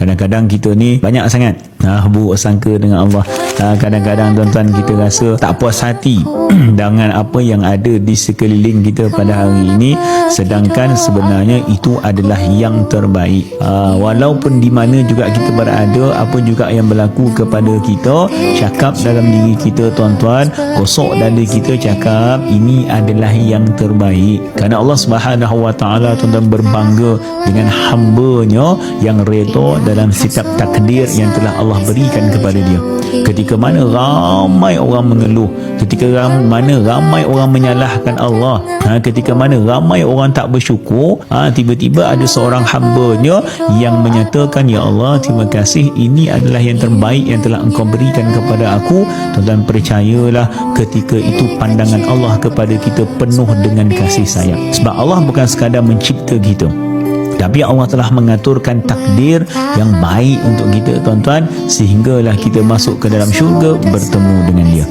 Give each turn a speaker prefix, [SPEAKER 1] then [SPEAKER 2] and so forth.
[SPEAKER 1] Kadang-kadang kita ni banyak sangat buruk sangka dengan Allah. Kadang-kadang tuan-tuan kita rasa tak puas hati dengan apa yang ada di sekeliling kita pada hari ini, sedangkan sebenarnya itu adalah yang terbaik. Walaupun di mana juga kita berada, apa juga yang berlaku kepada kita, cakap dalam diri kita tuan-tuan, kosok dada kita cakap ini adalah yang terbaik. Kerana Allah Subhanahu Wa Taala tuan-tuan berbangga dengan hamba-Nya yang redha dalam setiap takdir yang telah Allah berikan kepada dia. Ketika mana ramai orang mengeluh, ketika mana ramai orang menyalahkan Allah, ketika mana ramai orang tak bersyukur, tiba-tiba ada seorang hamba-Nya yang menyatakan, ya Allah, terima kasih, ini adalah yang terbaik yang telah Engkau berikan kepada aku. Tuan-tuan percayalah, ketika itu pandangan Allah kepada kita penuh dengan kasih sayang. Sebab Allah bukan sekadar mencipta kita, tapi Allah telah mengaturkan takdir yang baik untuk kita tuan-tuan, sehinggalah kita masuk ke dalam syurga bertemu dengan Dia.